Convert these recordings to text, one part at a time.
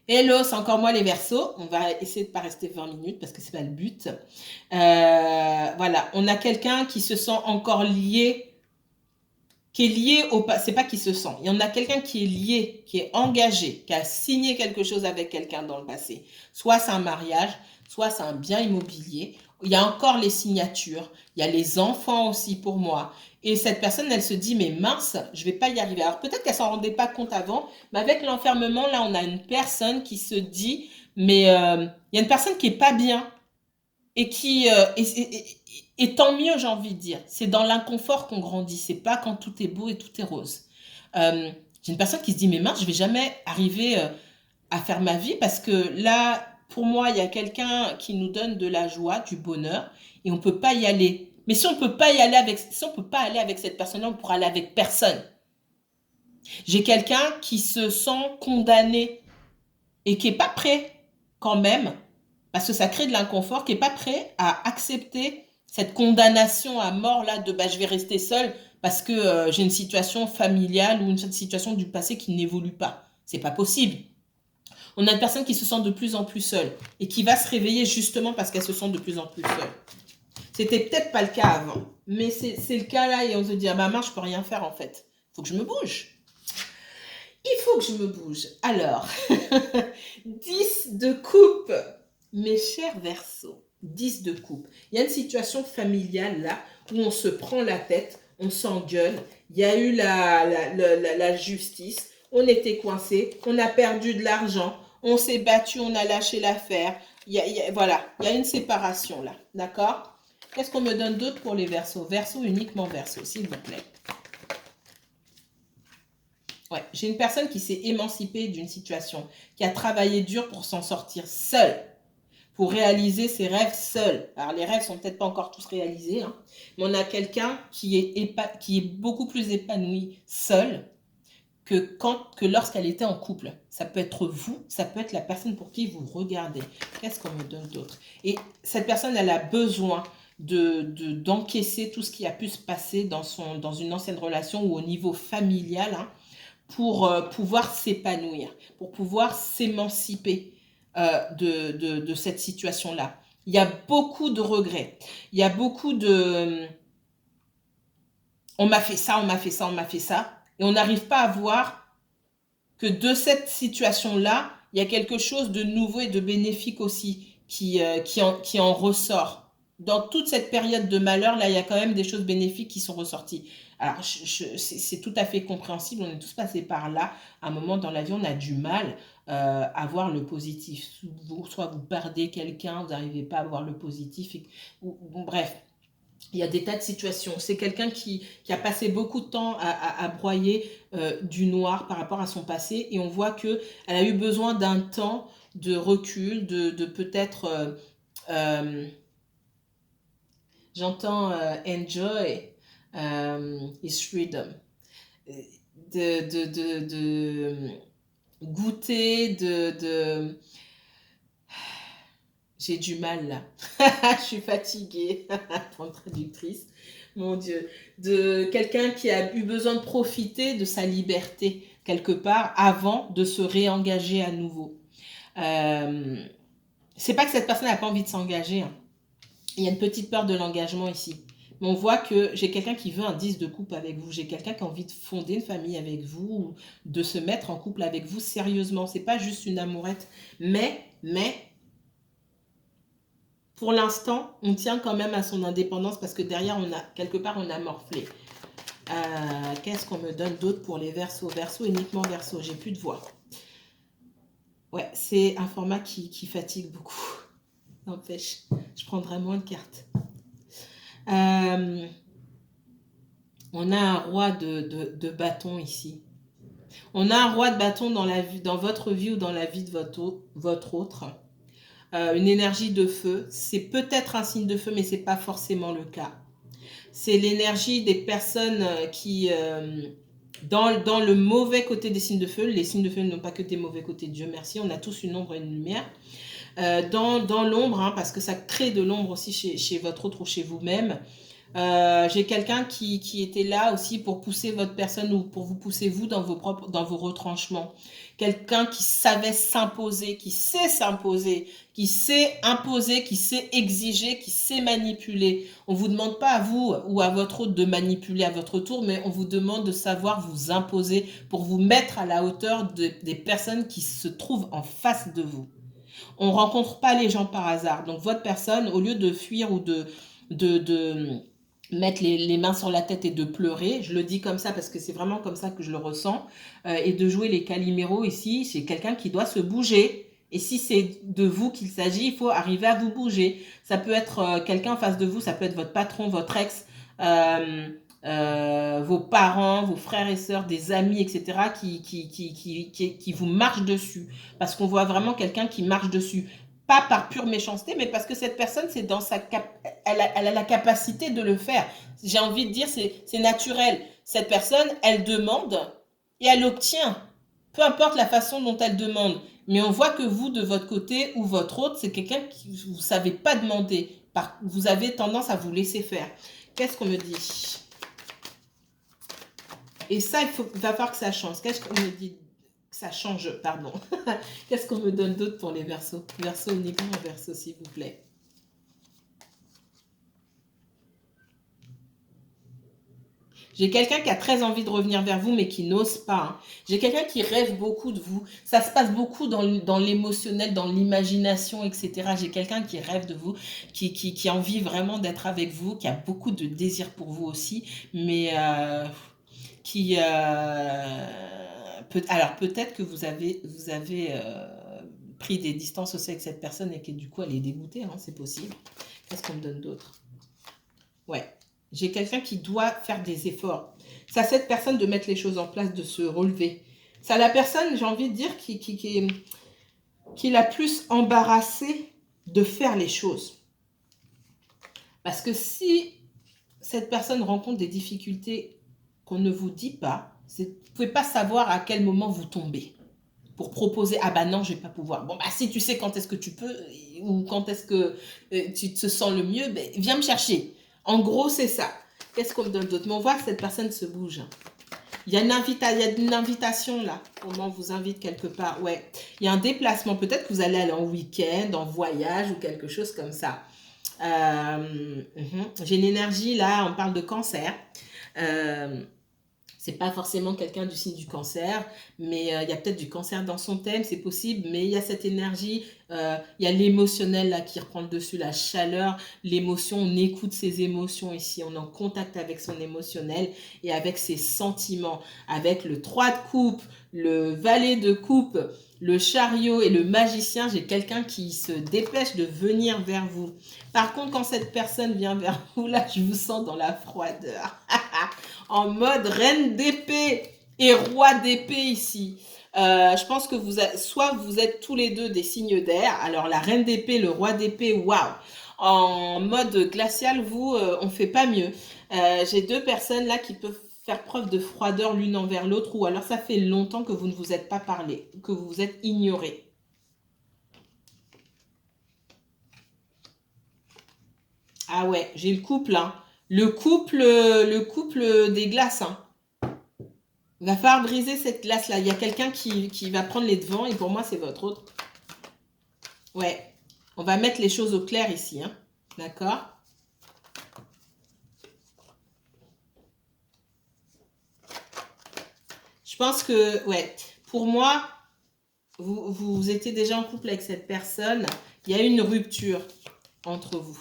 Hello, c'est encore moi les Verseaux. On va essayer de pas rester 20 minutes parce que c'est pas le but. Voilà, on a quelqu'un qui se sent encore lié, qui est lié au c'est pas qui se sent. Il y en a quelqu'un qui est lié, qui est engagé, qui a signé quelque chose avec quelqu'un dans le passé. Soit c'est un mariage, soit c'est un bien immobilier. Il y a encore les signatures, il y a les enfants aussi pour moi. Et cette personne, elle se dit, mais mince, je vais pas y arriver. Alors peut-être qu'elle s'en rendait pas compte avant, mais avec l'enfermement, là, on a une personne qui se dit, mais il y a une personne qui est pas bien et qui et tant mieux, j'ai envie de dire. C'est dans l'inconfort qu'on grandit. C'est pas quand tout est beau et tout est rose. Euh, j'ai une personne qui se dit, mais mince, je vais jamais arriver à faire ma vie parce que là, pour moi, il y a quelqu'un qui nous donne de la joie, du bonheur, et on peut pas y aller. Mais si on peut pas y aller avec, si on peut pas aller avec cette personne-là, on pourra aller avec personne. J'ai quelqu'un qui se sent condamné et qui est pas prêt quand même, parce que ça crée de l'inconfort, qui est pas prêt à accepter cette condamnation à mort là de bah, je vais rester seul parce que j'ai une situation familiale ou une situation du passé qui n'évolue pas. C'est pas possible. On a une personne qui se sent de plus en plus seule et qui va se réveiller justement parce qu'elle se sent de plus en plus seule. C'était peut-être pas le cas avant, mais c'est le cas là et on se dit ah bah mince, je peux rien faire en fait. Il faut que je me bouge. Il faut que je me bouge. Alors, 10 de coupe, mes chers Verseaux. 10 de coupe. Il y a une situation familiale là où on se prend la tête, on s'engueule. Il y a eu la justice. On était coincé, on a perdu de l'argent, on s'est battu, on a lâché l'affaire. Voilà, il y a une séparation là. D'accord? Qu'est-ce qu'on me donne d'autre pour les Verseaux? Verseaux, uniquement Verseaux, s'il vous plaît. Ouais, j'ai une personne qui s'est émancipée d'une situation, qui a travaillé dur pour s'en sortir seule, pour réaliser ses rêves seule. Alors les rêves sont peut-être pas encore tous réalisés, hein, mais on a quelqu'un qui est beaucoup plus épanoui seul que lorsqu'elle était en couple. Ça peut être vous, ça peut être la personne pour qui vous regardez. Qu'est-ce qu'on me donne d'autre? Et cette personne, elle a besoin d'encaisser tout ce qui a pu se passer dans une ancienne relation ou au niveau familial, hein, pour pouvoir s'épanouir, pour pouvoir s'émanciper de cette situation-là. Il y a beaucoup de regrets. Il y a beaucoup de on m'a fait ça, on m'a fait ça, on m'a fait ça. Et on n'arrive pas à voir que de cette situation-là, il y a quelque chose de nouveau et de bénéfique aussi qui en ressort. Dans toute cette période de malheur, là, il y a quand même des choses bénéfiques qui sont ressorties. Alors, c'est tout à fait compréhensible, on est tous passés par là. À un moment dans la vie, on a du mal à voir le positif. Soit vous perdez quelqu'un, vous n'arrivez pas à voir le positif. Bref, il y a des tas de situations. C'est quelqu'un qui a passé beaucoup de temps à broyer du noir par rapport à son passé et on voit qu'elle a eu besoin d'un temps de recul, de peut-être... euh, j'entends enjoy his freedom. De goûter, j'ai du mal là. Je suis fatiguée. Pour une traductrice. Mon Dieu. De quelqu'un qui a eu besoin de profiter de sa liberté quelque part avant de se réengager à nouveau. Euh, c'est pas que cette personne n'a pas envie de s'engager, hein. Il y a une petite peur de l'engagement ici. Mais on voit que j'ai quelqu'un qui veut un 10 de couple avec vous. J'ai quelqu'un qui a envie de fonder une famille avec vous, ou de se mettre en couple avec vous sérieusement. C'est pas juste une amourette. Mais, pour l'instant, on tient quand même à son indépendance parce que derrière, quelque part, on a morflé. Qu'est-ce qu'on me donne d'autre pour les Verseaux? Verseaux, uniquement Verseaux. J'ai plus de voix. Ouais, c'est un format qui fatigue beaucoup. N'empêche, je prendrai moins de cartes. On a un roi de bâton ici. On a un roi de bâton dans votre vie ou dans la vie de votre autre. Une énergie de feu. C'est peut-être un signe de feu, mais ce n'est pas forcément le cas. C'est l'énergie des personnes qui, dans le mauvais côté des signes de feu, les signes de feu n'ont pas que des mauvais côtés, Dieu merci, on a tous une ombre et une lumière. Dans l'ombre, hein, parce que ça crée de l'ombre aussi chez votre autre ou chez vous-même. J'ai quelqu'un qui était là aussi pour pousser votre personne ou pour vous pousser vous dans vos retranchements. Quelqu'un qui savait s'imposer, qui sait s'imposer, qui sait imposer, qui sait exiger, qui sait manipuler. On vous demande pas à vous ou à votre autre de manipuler à votre tour, mais on vous demande de savoir vous imposer pour vous mettre à la hauteur des personnes qui se trouvent en face de vous. On rencontre pas les gens par hasard. Donc votre personne, au lieu de fuir ou de mettre les mains sur la tête et de pleurer, je le dis comme ça parce que c'est vraiment comme ça que je le ressens, et de jouer les caliméros ici, c'est quelqu'un qui doit se bouger. Et si c'est de vous qu'il s'agit, il faut arriver à vous bouger. Ça peut être quelqu'un en face de vous, ça peut être votre patron, votre ex, euh, vos parents, vos frères et sœurs, des amis, etc., qui vous marchent dessus. Parce qu'on voit vraiment quelqu'un qui marche dessus. Pas par pure méchanceté, mais parce que cette personne, c'est dans elle a la capacité de le faire. J'ai envie de dire, c'est naturel. Cette personne, elle demande et elle obtient. Peu importe la façon dont elle demande. Mais on voit que vous, de votre côté ou votre autre, c'est quelqu'un qui vous ne savez pas demander. Vous avez tendance à vous laisser faire. Qu'est-ce qu'on me dit? Et ça, va falloir que ça change. Qu'est-ce qu'on me dit? Ça change, pardon. Qu'est-ce qu'on me donne d'autre pour les versos? Verso uniquement, verso, s'il vous plaît. J'ai quelqu'un qui a très envie de revenir vers vous, mais qui n'ose pas. Hein. J'ai quelqu'un qui rêve beaucoup de vous. Ça se passe beaucoup dans l'émotionnel, dans l'imagination, etc. J'ai quelqu'un qui rêve de vous, qui a envie vraiment d'être avec vous, qui a beaucoup de désir pour vous aussi, mais qui... alors peut-être que vous avez pris des distances aussi avec cette personne et que du coup elle est dégoûtée, hein, c'est possible. Qu'est-ce qu'on me donne d'autre? Ouais, j'ai quelqu'un qui doit faire des efforts. C'est à cette personne de mettre les choses en place, de se relever. C'est à la personne, j'ai envie de dire, qui l'a plus embarrassé de faire les choses. Parce que si cette personne rencontre des difficultés qu'on ne vous dit pas, vous ne pouvez pas savoir à quel moment vous tombez pour proposer, ah bah non, je vais pas pouvoir. Bon, bah si tu sais quand est-ce que tu peux ou quand est-ce que tu te sens le mieux, ben, viens me chercher. En gros, c'est ça. Qu'est-ce qu'on me donne d'autre? Mais on voit que cette personne se bouge. Il y a une invitation là. Comment on vous invite quelque part? Ouais. Il y a un déplacement. Peut-être que vous allez aller en week-end, en voyage ou quelque chose comme ça. J'ai une énergie là, on parle de cancer. C'est pas forcément quelqu'un du signe du cancer, mais il y a peut-être du cancer dans son thème, c'est possible, mais il y a cette énergie, il y a l'émotionnel là qui reprend le dessus, la chaleur, l'émotion, on écoute ses émotions ici, on est en contact avec son émotionnel et avec ses sentiments, avec le 3 de coupe, le valet de coupe, le chariot et le magicien, j'ai quelqu'un qui se dépêche de venir vers vous. Par contre, quand cette personne vient vers vous, là, je vous sens dans la froideur. En mode reine d'épée et roi d'épée ici. Je pense que soit vous êtes tous les deux des signes d'air. Alors la reine d'épée, le roi d'épée, waouh. En mode glacial, vous, on fait pas mieux. J'ai deux personnes là qui peuvent faire preuve de froideur l'une envers l'autre, ou alors ça fait longtemps que vous ne vous êtes pas parlé, que vous vous êtes ignoré. Ah ouais, j'ai le couple, hein. Le couple des glaces, hein. Il va falloir briser cette glace-là. Il y a quelqu'un qui va prendre les devants et pour moi, c'est votre autre. Ouais. On va mettre les choses au clair ici. Hein. D'accord? Je pense que, ouais, pour moi, vous étiez déjà en couple avec cette personne. Il y a une rupture entre vous.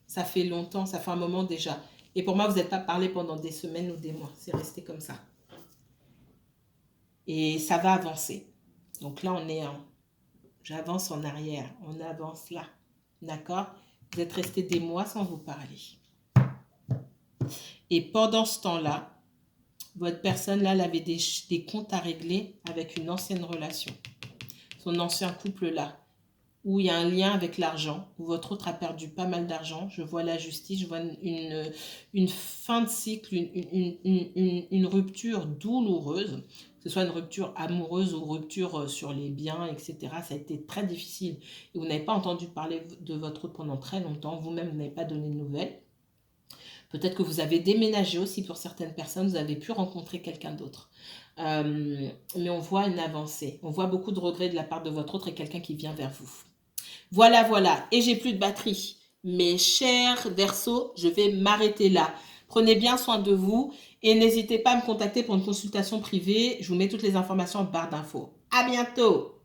Ça fait longtemps, ça fait un moment déjà. Et pour moi, vous n'êtes pas parlé pendant des semaines ou des mois. C'est resté comme ça. Et ça va avancer. Donc là, j'avance en arrière. On avance là. D'accord? Vous êtes resté des mois sans vous parler. Et pendant ce temps-là, votre personne, là, elle avait des comptes à régler avec une ancienne relation. Son ancien couple, là, où il y a un lien avec l'argent, où votre autre a perdu pas mal d'argent. Je vois la justice, je vois une fin de cycle, une rupture douloureuse, que ce soit une rupture amoureuse ou rupture sur les biens, etc. Ça a été très difficile. Et vous n'avez pas entendu parler de votre autre pendant très longtemps. Vous-même, vous n'avez pas donné de nouvelles. Peut-être que vous avez déménagé aussi pour certaines personnes, vous avez pu rencontrer quelqu'un d'autre. Mais on voit une avancée. On voit beaucoup de regrets de la part de votre autre et quelqu'un qui vient vers vous. Voilà, voilà. Et j'ai plus de batterie. Mes chers Verseaux, je vais m'arrêter là. Prenez bien soin de vous et n'hésitez pas à me contacter pour une consultation privée. Je vous mets toutes les informations en barre d'infos. À bientôt!